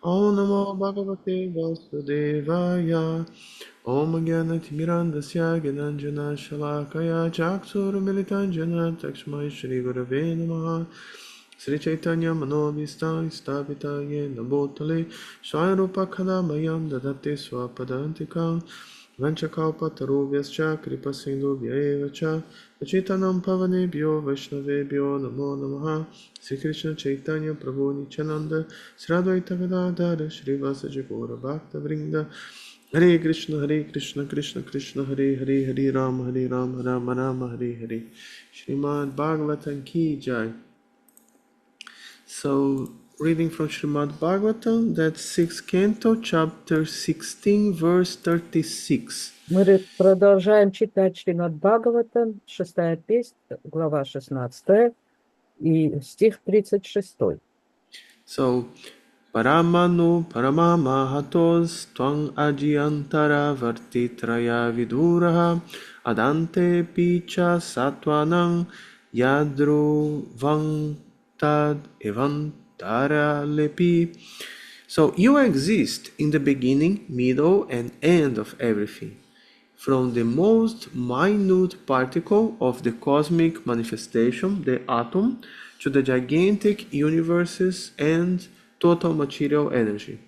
Om Namo Bhagavate Vasudevaya. Om Gyanatimirandasya Gyananjana Shalakaya Chakshur Militanjana Takshmai Shri Gurave Namaha. Sri Chaitanya Manobhistan Stapita Yena Bhutale Shairupa Kadamayam Dadate Swapadantikam Vanchakalpatarubhyascha Kripasindubhya Evacha Achitanam Pavanebhyo Vaishnavebhyo Namo Namaha. Sri Krishna Chaitanya Prabhu Nityananda Sri Advaita Gadadhara Srivasadi Gaura Bhakta Vrinda. Hare Krishna Krishna Krishna Hare Hare Hare Ram Rama Hare Hare. Shrimad-Bhagavatam Ki Jai. So, reading from Shrimad-Bhagavatam, that's 6th canto, chapter 16, verse 36. Мы продолжаем читать Шримад-Бхагаватам, 6-я песня, глава 16 и стих 36. So, Paramanu Paramamahatos Twang Ajiyantara Vartitraya Viduraha Adante Picha Satwanang Yadruvang Tad Evantara Lepi. So you exist in the beginning, middle, and end of everything, from the most minute particle of the cosmic manifestation, the atom, to the gigantic universes and total material energy.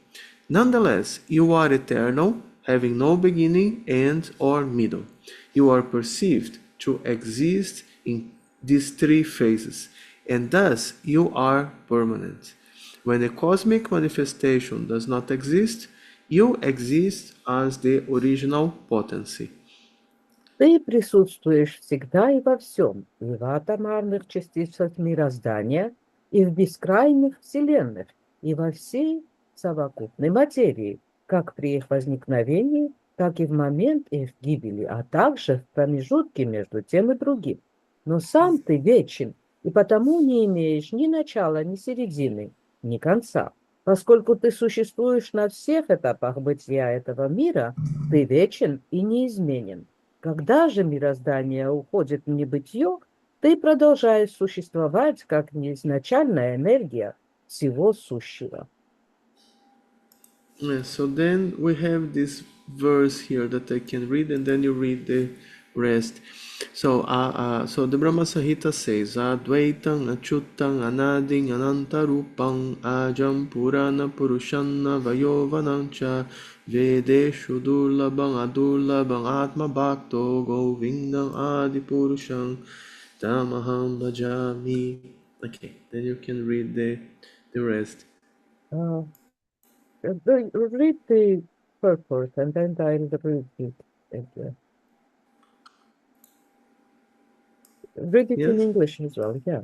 Nonetheless, you are eternal, having no beginning, end, or middle. You are perceived to exist in these three phases, and thus you are permanent. When a cosmic manifestation does not exist, you exist as the original potency. Ты присутствуешь всегда и во всем, и в атомарных частицах мироздания, и в бескрайних вселенных, и во всей совокупной материи, как при их возникновении, так и в момент их гибели, а также в промежутке между тем и другим. Но сам ты вечен, и потому не имеешь ни начала, ни середины, ни конца. Поскольку ты существуешь на всех этапах бытия этого мира, ты вечен и неизменен. Когда же мироздание уходит в небытие, ты продолжаешь существовать как неизначальная энергия всего сущего. So then we have this verse here that I can read, and then you read the rest. So the Brahma Samhita says, Advaitam Achyutam Anading Anantarupam Ajam Purana Purushanna Vayovanancha Vedeshu Durlabam Adurlabam Atma Bhakto Govindam Adi Purusham Tamaham Bhajami. Okay, then you can read the rest. Read the purport and then I'll read it. Read it in English as well, yeah.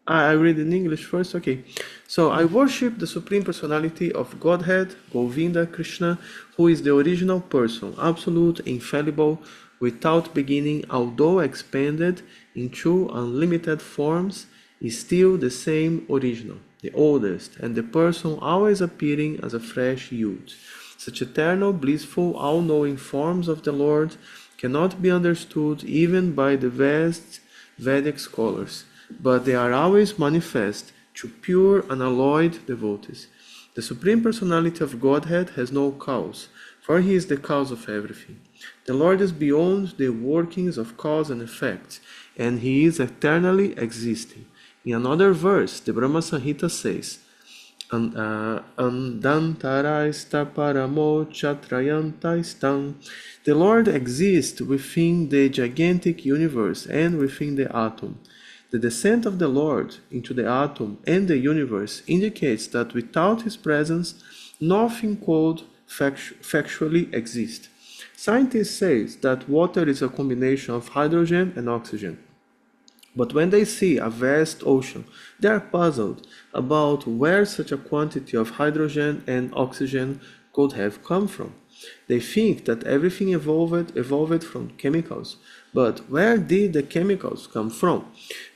I read in English first, okay. So I worship the Supreme Personality of Godhead, Govinda Krishna, who is the original person, absolute, infallible, without beginning, although expanded into unlimited forms, is still the same original, the oldest, and the person always appearing as a fresh youth. Such eternal, blissful, all-knowing forms of the Lord cannot be understood even by the vast Vedic scholars, but they are always manifest to pure, unalloyed devotees. The Supreme Personality of Godhead has no cause, for He is the cause of everything. The Lord is beyond the workings of cause and effect, and He is eternally existing. In another verse, the Brahma Samhita says, Andantaraista paramo chatrayantaistam. The Lord exists within the gigantic universe and within the atom. The descent of the Lord into the atom and the universe indicates that without His presence, nothing could factually exist. Scientists say that water is a combination of hydrogen and oxygen. But when they see a vast ocean, they are puzzled about where such a quantity of hydrogen and oxygen could have come from. They think that everything evolved from chemicals, but where did the chemicals come from?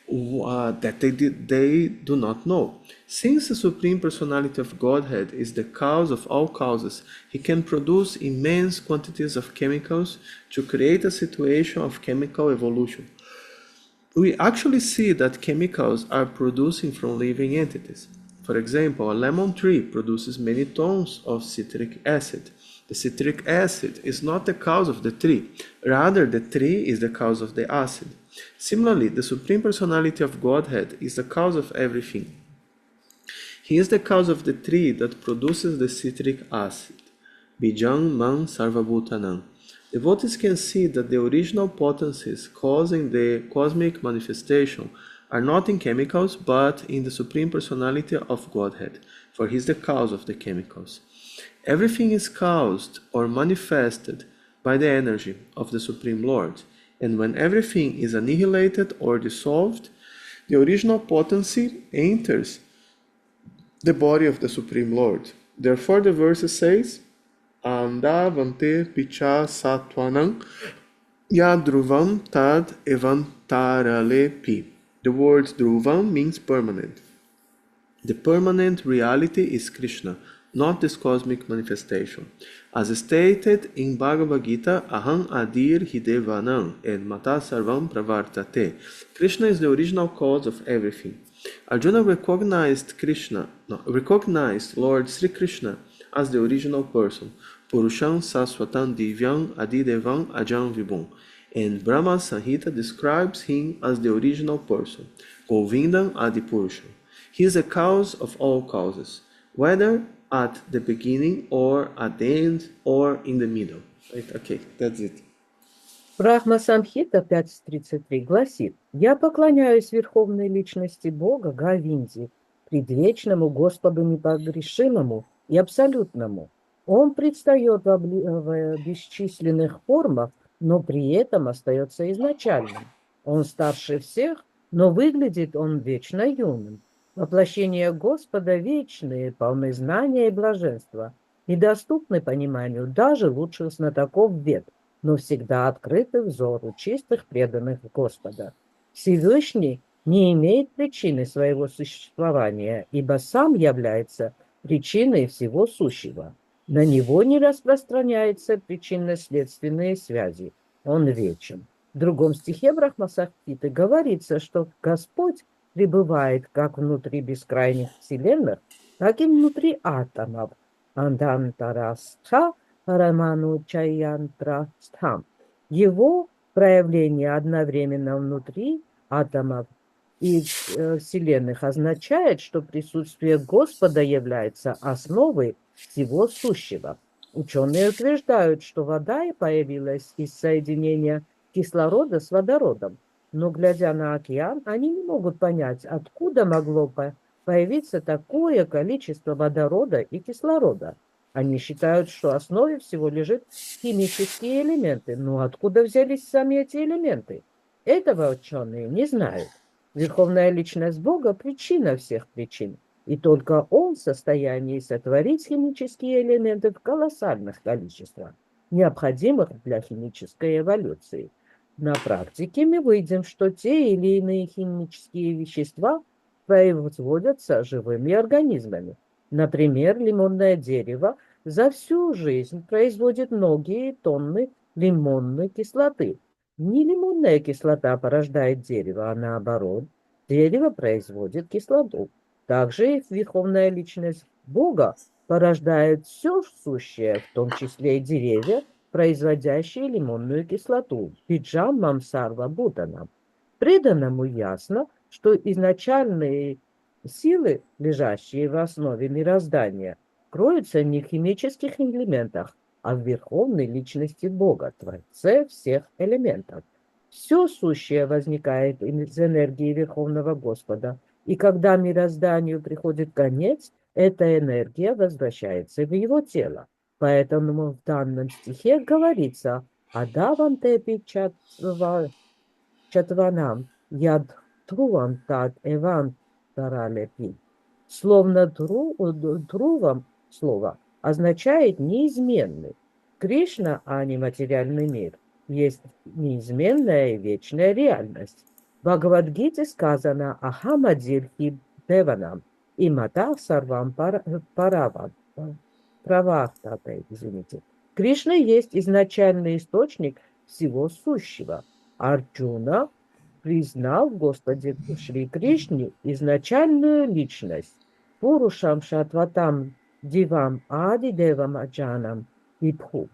That they do not know. Since the Supreme Personality of Godhead is the cause of all causes, He can produce immense quantities of chemicals to create a situation of chemical evolution. We actually see that chemicals are producing from living entities. For example, a lemon tree produces many tons of citric acid. The citric acid is not the cause of the tree, rather the tree is the cause of the acid. Similarly, the Supreme Personality of Godhead is the cause of everything. He is the cause of the tree that produces the citric acid. Bijang man sarvabhutanam. Devotees can see that the original potencies causing the cosmic manifestation are not in chemicals, but in the Supreme Personality of Godhead, for He is the cause of the chemicals. Everything is caused or manifested by the energy of the Supreme Lord, and when everything is annihilated or dissolved, the original potency enters the body of the Supreme Lord. Therefore, the verse says, Andavante picha satwanam yadruvam tad evantaralepi. The word dhruvam means permanent. The permanent reality is Krishna, not this cosmic manifestation. As stated in Bhagavad Gita, Aham Adir Hidevanam and Mata Sarvam Pravartate. Krishna is the original cause of everything. Arjuna recognized Lord Sri Krishna as the original person, Purusham Saswatam Divyam Adidevam Ajam Vibhum, and Brahma Samhita describes him as the original person, Govindam Adipurusham. He is the cause of all causes, whether at the beginning or at the end or in the middle. Right? Okay, that's it. Брахма Самхита 5.33 гласит: «Я поклоняюсь Верховной Личности Бога Говинде, предвечному Господу непогрешимому и абсолютному. Он предстает в бесчисленных формах, но при этом остается изначальным. Он старше всех, но выглядит он вечно юным. Воплощения Господа вечные, полны знания и блаженства, и доступны пониманию даже лучших знатоков вед, но всегда открыты взору чистых преданных Господа. Всевышний не имеет причины своего существования, ибо сам является причиной всего сущего. На него не распространяются причинно-следственные связи. Он вечен». В другом стихе Брахма Самхиты говорится, что Господь пребывает как внутри бескрайних вселенных, так и внутри атомов. Андантарастха Раману Чаянтрастхам. Его проявление одновременно внутри атомов и вселенных означает, что присутствие Господа является основой всего сущего. Ученые утверждают, что вода появилась из соединения кислорода с водородом, но, глядя на океан, они не могут понять, откуда могло появиться такое количество водорода и кислорода. Они считают, что в основе всего лежат химические элементы. Но откуда взялись сами эти элементы? Этого ученые не знают. Верховная Личность Бога – причина всех причин. И только Он в состоянии сотворить химические элементы в колоссальных количествах, необходимых для химической эволюции. На практике мы видим, что те или иные химические вещества производятся живыми организмами. Например, лимонное дерево за всю жизнь производит многие тонны лимонной кислоты. Не лимонная кислота порождает дерево, а наоборот, дерево производит кислоту. Также и Верховная Личность Бога порождает все сущее, в том числе и деревья, производящие лимонную кислоту. Биджам мамсарва буданам. Преданному ясно, что изначальные силы, лежащие в основе мироздания, кроются не в химических элементах, а в Верховной Личности Бога, Творце всех элементов. Все сущее возникает из энергии Верховного Господа, и когда мирозданию приходит конец, эта энергия возвращается в его тело. Поэтому в данном стихе говорится «Адавантепи чатванам яд трувам тад эван таралепи». Словно трувам слово означает неизменный. Кришна, а не материальный мир, есть неизменная и вечная реальность. В Бхагавад-гите сказано «Ахамадир хи деванам» и «Мата сарвам правахтате». Кришна есть изначальный источник всего сущего. Арджуна признал в Господе Шри Кришне изначальную личность. Пурушам Шатватам Дивам Ади Девам Аджанам Випху.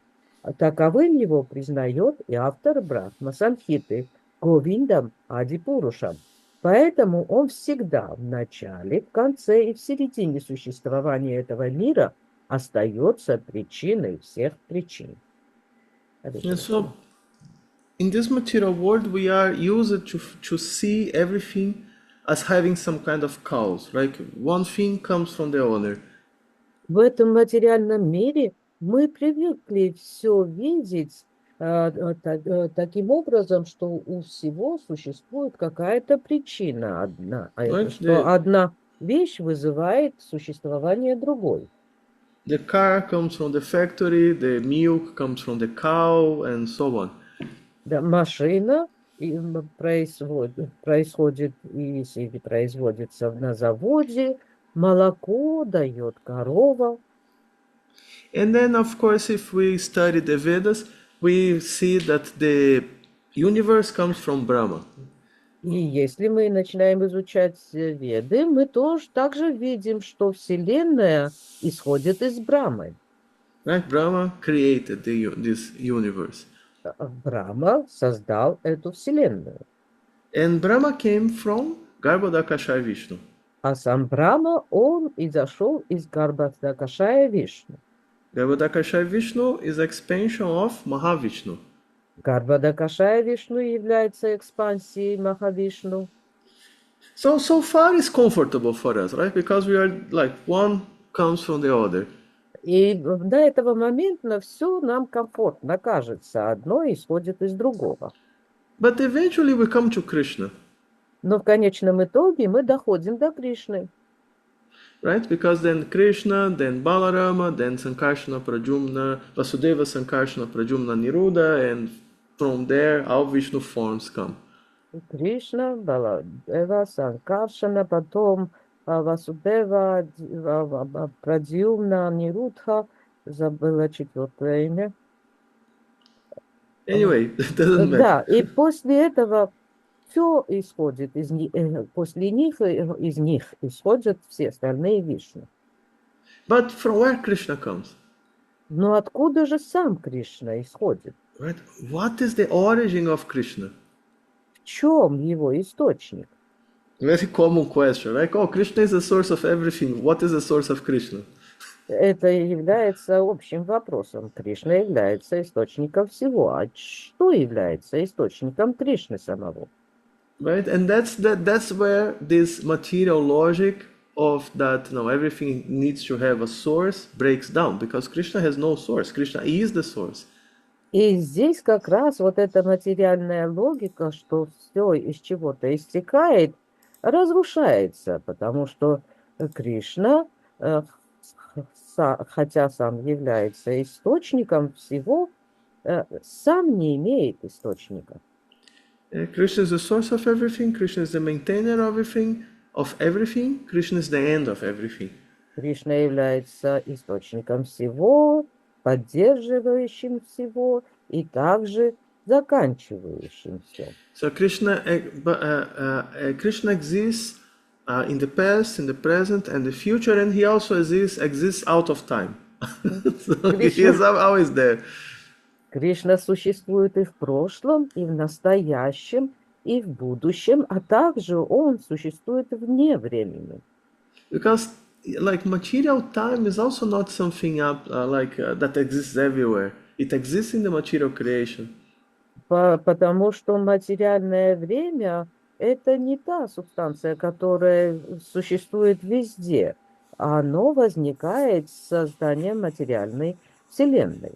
Таковым его признает и автор Брахма Самхиты Говиндам Ади Пурушам. Поэтому он всегда в начале, в конце и в середине существования этого мира остается причиной всех причин. And so, in this material world, we are used to see everything as having some kind of cause. Like one thing comes from the other. В этом материальном мире мы привыкли все видеть таким образом, что у всего существует какая-то причина одна, что одна вещь вызывает существование другой. The car comes from the factory, the milk comes from the cow, and so on. Да, машина происходит или производится на заводе, молоко дает корова. And then, of course, if we study the Vedas, we see that the universe comes from Brahma. И если мы начинаем изучать Веды, мы тоже также видим, что Вселенная исходит из Брамы. Right? Brahma created this universe. Брахма создал эту Вселенную. And Brahma came from Garbhodakashaya Vishnu. А сам Брахма, он изошел из Гарбхадакашая Вишну. Garbhodakashaya Vishnu is expansion of Mahavishnu. Гарбхадакашая Вишну является экспансией Махавишну. So far it's comfortable for us, right? Because we are like one comes from the other. И до этого момента все нам комфортно кажется. Одно исходит из другого. But eventually we come to Krishna. Но в конечном итоге мы доходим до Кришны. Right? Because then Krishna, then Balarama, then Sankarsana Pradyumna, Vasudeva Sankarsana Pradyumna Niruddha, and from there all Vishnu forms come. Кришна, Баладева, Санкаршана, потом Васудева, Прадьюмна, Нирудха, забыла четвертое имя. Anyway, it doesn't matter. Да, и после этого все исходит из них, после них из них исходят все остальные Вишну. But from where Krishna comes? Но откуда же сам Кришна исходит? Right? What is the origin of Krishna? В чем его источник? Very common question. Like, oh, Krishna is the source of everything. What is the source of Krishna? Это является общим вопросом. Кришна является источником всего. А что является источником Кришны самого? Right? And that's where this material logic of that, everything needs to have a source breaks down, because Krishna has no source. Krishna is the source. И здесь как раз вот эта материальная логика, что все из чего-то истекает, разрушается, потому что Кришна, хотя сам является источником всего, сам не имеет источника. Krishna is the source of everything. Krishna is the maintainer of everything. Krishna is the end of everything. Кришна является источником всего, поддерживающим всего и также заканчивающим все. So Krishna exists in the past, in the present, and the future, and he also exists out of time. So he is always there. Кришна существует и в прошлом, и в настоящем, и в будущем, а также он существует вне времени. Because like material time is also not something that exists everywhere. It exists in the material creation. Потому что материальное время – это не та субстанция, которая существует везде. Оно возникает с созданием материальной вселенной.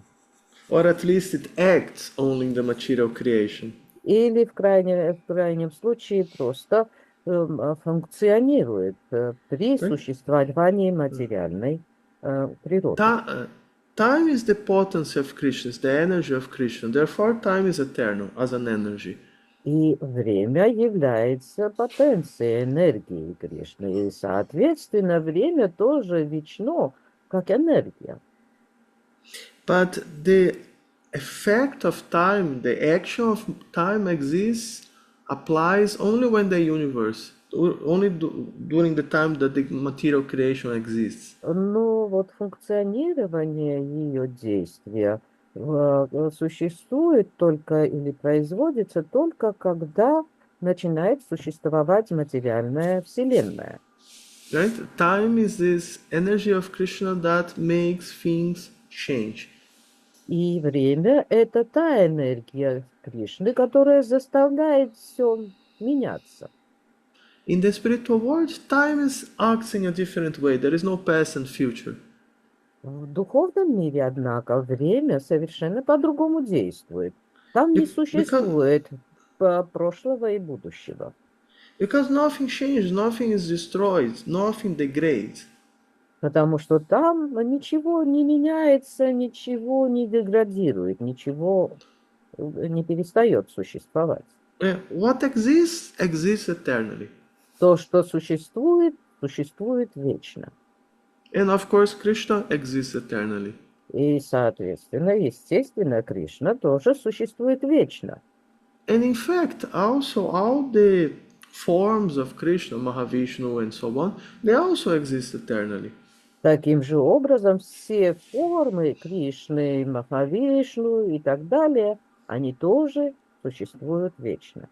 Or at least it acts only in the material creation. Или в крайнем случае просто функционирует при существовании материальной природы. Time is the potency of Krishna, is the energy of Krishna. Therefore, time is eternal as an energy. И время является потенцией энергии Кришны. И, соответственно, время тоже вечно, как энергия. But the effect of time, the action of time exists, applies only when the universe only during the time that the material creation exists. Но вот функционирование ее действия существует только или производится только когда начинает существовать материальная вселенная. Right? Time is this energy of Krishna that makes things change. И время — это та энергия Кришны, которая заставляет все меняться. In the spiritual world, time is acting a different way. There is no past and future. В духовном мире, однако, время совершенно по-другому действует. Там не существует прошлого и будущего. Because nothing changes, nothing is destroyed, nothing degrades. Потому что там ничего не меняется, ничего не деградирует, ничего не перестает существовать. What exists, exists eternally. То, что существует, существует вечно. And of course, Krishna exists eternally. И, соответственно, естественно, Кришна тоже существует вечно. And in fact, also all the forms of Krishna, Mahavishnu and so on, they also exist eternally. Таким же образом, все формы Кришны, Махавишну и так далее, они тоже существуют вечно.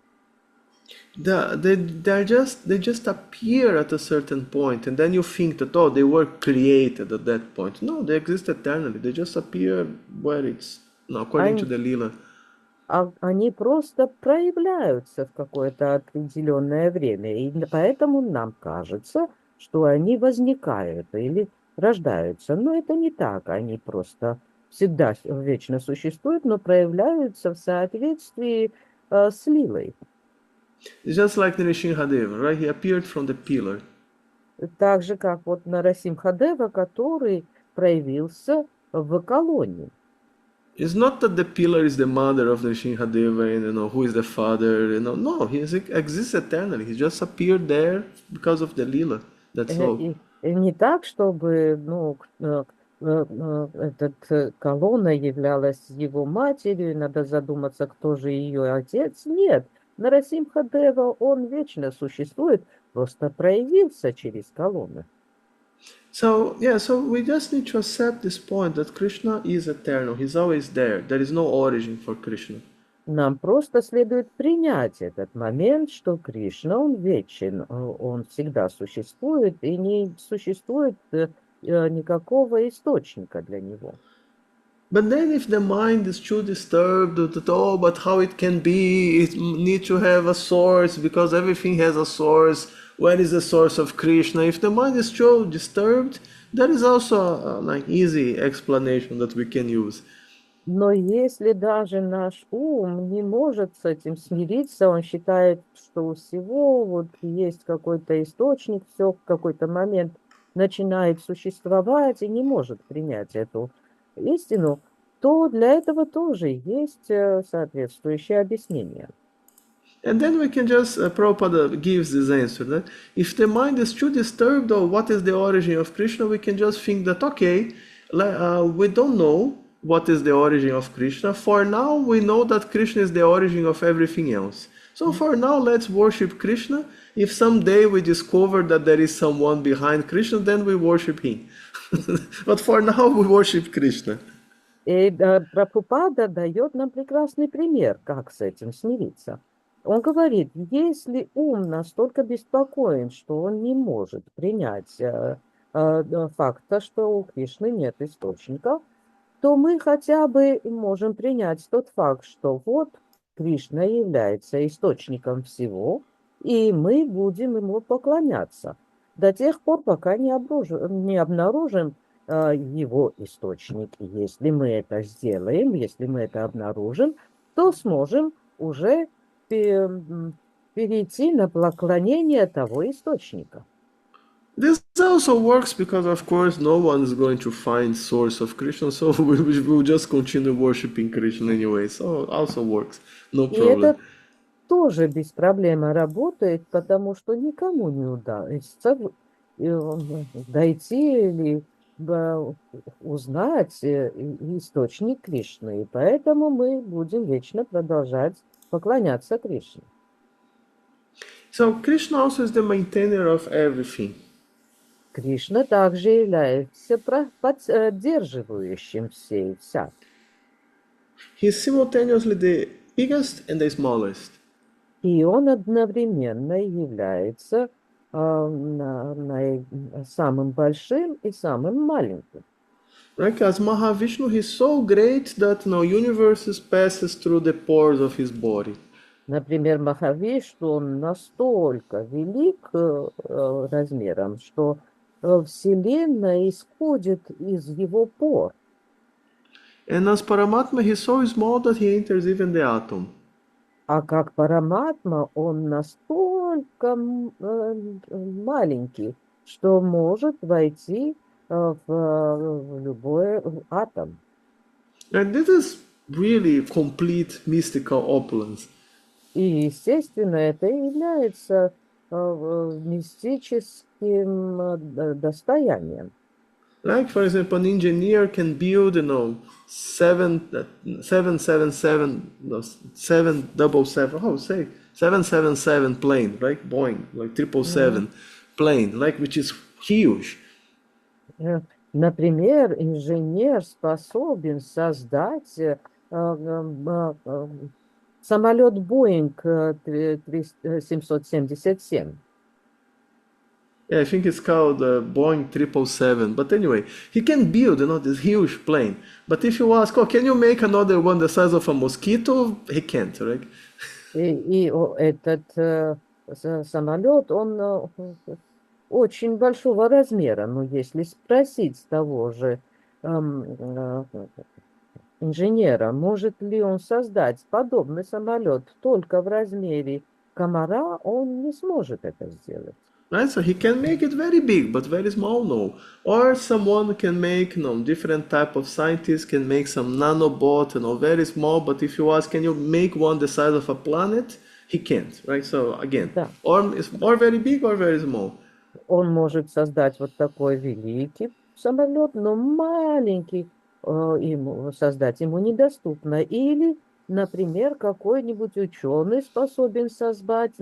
They just appear at a certain point, and then you think that, oh, they were created at that point. No, they exist eternally. They just appear where it's, according to the Lila. Они просто проявляются в какое-то определенное время, и поэтому нам кажется, что они возникают или рождаются. Но это не так, они просто всегда вечно существуют, но проявляются в соответствии с Лилой. It's just like Nrsimhadeva, right? He appeared from the pillar. Так же, как вот Нарасимхадева, который проявился в колонне. It's not that the pillar is the mother of Nrsimhadeva and who is the father. No, he exists eternally. He just appeared there because of the lila. That's all. Не так, чтобы этот колонна являлась его матерью, надо задуматься, кто же ее отец. Нет, Нарасимхадева, он вечно существует, просто проявился через колонны. So we just need to accept this point that Krishna is eternal. He's always there. There is no origin for Krishna. Нам просто следует принять этот момент, что Кришна, он вечен, он всегда существует, и не существует никакого источника для него. But then if the mind is too disturbed, but how it can be, it needs to have a source, because everything has a source. Where is the source of Krishna? If the mind is too disturbed, there is also an easy explanation that we can use. Но если даже наш ум не может с этим смириться, он считает, что у всего вот есть какой-то источник, все в какой-то момент начинает существовать и не может принять эту истину, то для этого тоже есть соответствующее объяснение. And then we can just, Prabhupada gives this answer, that if the mind is too disturbed or what is the origin of Krishna, we can just think that, okay, we don't know what is the origin of Krishna. For now, we know that Krishna is the origin of everything else. So for now, let's worship Krishna. If someday we discover that there is someone behind Krishna, then we worship him. But for now, we worship Krishna. И Прабхупада дает нам прекрасный пример, как с этим смириться. Он говорит, если ум настолько беспокоен, что он не может принять факта, что у Кришны нет источника, то мы хотя бы можем принять тот факт, что вот Кришна является источником всего, и мы будем ему поклоняться до тех пор, пока не обнаружим его источник. И если мы это сделаем, если мы это обнаружим, то сможем уже перейти на поклонение того источника. This also works because, of course, no one is going to find source of Krishna, so we will just continue worshiping Krishna anyway. So also works, no problem. И это тоже без проблем работает, потому что никому не удастся дойти или узнать источник Кришны, и поэтому мы будем вечно продолжать поклоняться Кришне. So Krishna also is the maintainer of everything. Кришна также является поддерживающим все и вся. He is simultaneously the biggest and the smallest. И он одновременно является самым большим и самым маленьким. Right? As Mahavishnu, he is so great that no universes passes through the pores of his body. Например, Махавишну, он настолько велик размером, что Вселенная исходит из его пор. And as Paramatma, he is so small that he enters even the atom. А как Параматма, он настолько маленький, что может войти в любой атом. And this is really complete mystical opulence. И, естественно, это является мистическим достоянием. Like, for example, an engineer can build, 777 plane, right? Boeing, like 777 plane, like, which is huge. Например, инженер способен создать самолет Boeing 777. Yeah, I think it's called Boeing 777. But anyway, he can build, this huge plane. But if you ask, can you make another one the size of a mosquito? He can't, right? И этот самолет, он очень большого размера. Но если спросить того же инженера, может ли он создать подобный самолет только в размере комара, он не сможет это сделать. Right, so he can make it very big, but very small, no. Or someone can make, different type of scientists can make some nanobot, very small. But if you ask, can you make one the size of a planet? He can't, right? So again, Да. or it's or very big or very small. Он может создать вот такой великий самолет, но маленький ему создать ему недоступно. Или, например, какой-нибудь ученый способен создать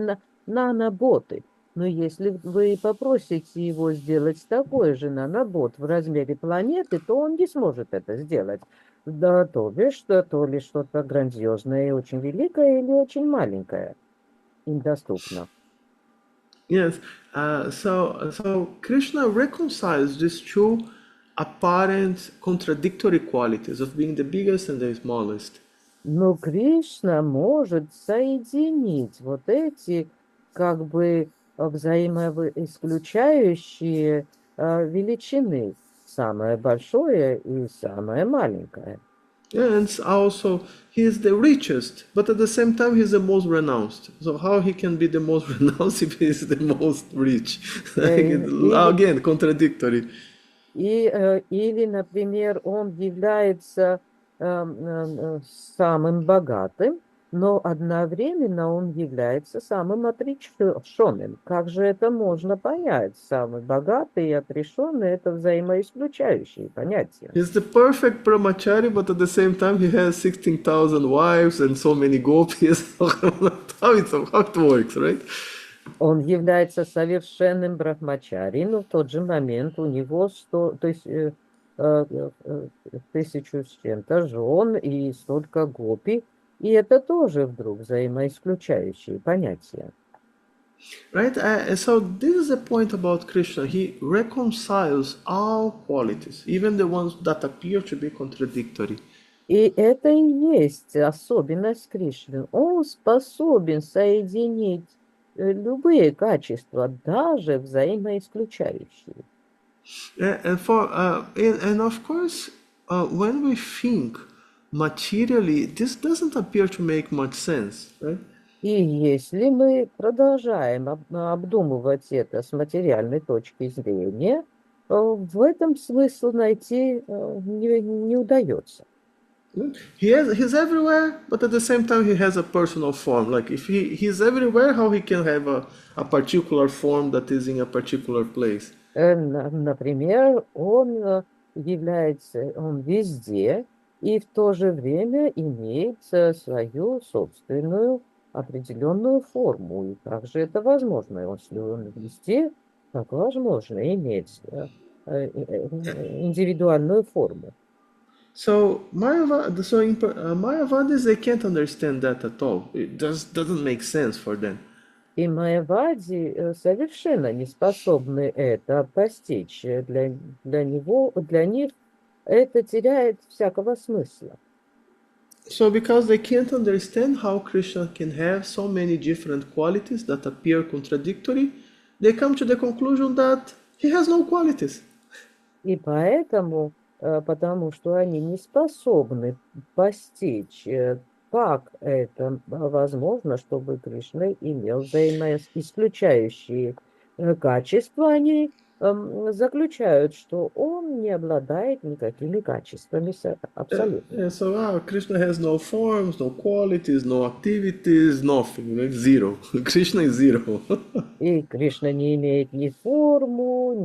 наноботы. Но если вы попросите его сделать такой же нанобот в размере планеты, то он не сможет это сделать. Да, то ли что-то грандиозное и очень великое, или очень маленькое им доступно. Yes. So Krishna reconciles these two apparent contradictory qualities of being the biggest and the smallest. Но Кришна может соединить вот эти как бы взаимоисключающие величины, самое большое и самое маленькое. And also, he is the richest, but at the same time, he is the most renounced. So how he can be the most renounced if he is the most rich? Again, contradictory. Или, например, он является самым богатым, но одновременно он является самым отрешенным. Как же это можно понять? Самый богатый и отрешенный – это взаимоисключающие понятия. He's the perfect brahmachari, but at the same time he has 16,000 wives and so many gopis. How it works, right? Он является совершенным брахмачари, но в тот же момент у него 1000 с чем-то жен и столько гопи. И это тоже вдруг взаимоисключающие понятия. Right? So this is the point about Krishna. He reconciles all qualities, even the ones that appear to be contradictory. И это и есть особенность Кришны. Он способен соединить любые качества, даже взаимоисключающие. And of course, when we think materially, this doesn't appear to make much sense, right? И если мы продолжаем обдумывать это с материальной точки зрения, в этом смысл найти не удается. He's everywhere, but at the same time he has a personal form. Like if he's everywhere, how he can have a particular form that is in a particular place? Например, он везде и в то же время имеет свою собственную определенную форму. И также это возможно. Если он везде, так возможно иметь индивидуальную форму. So Mayavadis, they can't understand that at all. It doesn't make sense for them. И майявади совершенно не способны это постичь. Для них это теряет всякого смысла. So because they can't understand how Krishna can have so many different qualities that appear contradictory, they come to the conclusion that he has no qualities. И поэтому, потому что они не способны постичь, как это возможно, чтобы Кришна имел взаимоисключающие качества, они заключают, что он не обладает никакими качествами абсолютно. So Krishna has no forms, no qualities, no activities, nothing. Like zero. Krishna is zero. И Кришна не имеет ни форму,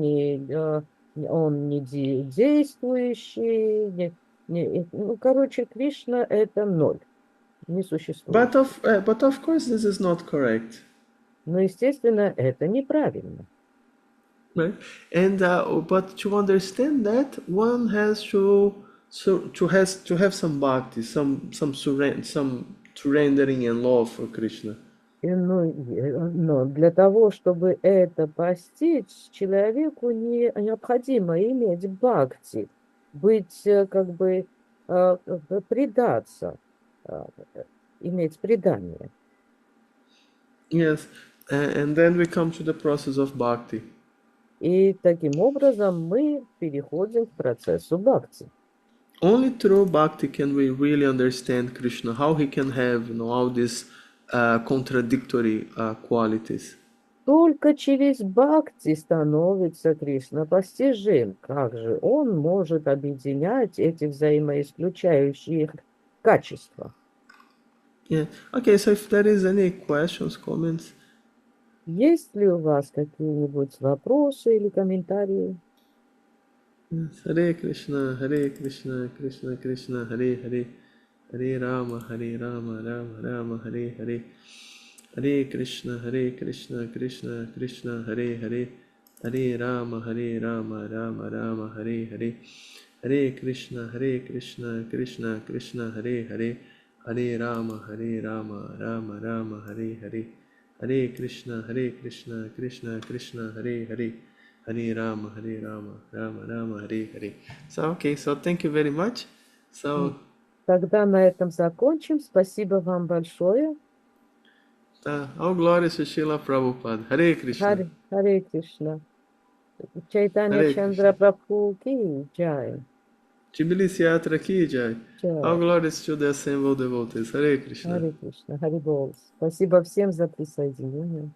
он не действующий, короче, Кришна это ноль, не существует. But of course this is not correct. Но, естественно, это неправильно. Right? And but to understand that, one has to have some bhakti, some surrendering and love for Krishna. Но для того, чтобы это постичь, человеку необходимо иметь бхакти, быть как бы предаться, иметь предание. Yes, and then we come to the process of bhakti. И таким образом мы переходим к процессу бхакти. Only through bhakti can we really understand Krishna, how he can have all these contradictory qualities. Только через бхакти становится Кришна постижим. Как же он может объединять эти взаимоисключающие качества? Yeah. Okay, so if there is any questions, comments. Есть ли у вас какие-нибудь вопросы или комментарии? Харе Кришна, Кришна Кришна, Харе Харе, Харе Рама, Рама Рама, Харе Харе. Харе Кришна, Кришна Кришна, Харе Харе, Харе Рама, Рама Рама, Харе Харе. Харе Кришна, Кришна Кришна, Харе Харе, Харе Рама, Рама Рама, Харе Харе. Hare Krishna, Krishna Krishna, Hare Hare, Hare Rama, Rama Rama, Hare Hare. So, okay, so thank you very much. So, Тогда на этом закончим. Спасибо вам большое. All glórias to Srila Prabhupada. Hare Krishna. Hare Krishna. Чаитанья Чандра Прабhu ki jai. Tbilisi Yatra ki jai. All glórias to the assembled devotees. Hare Krishna. Hare Krishna. Hare Bol. Спасибо всем за присоединение.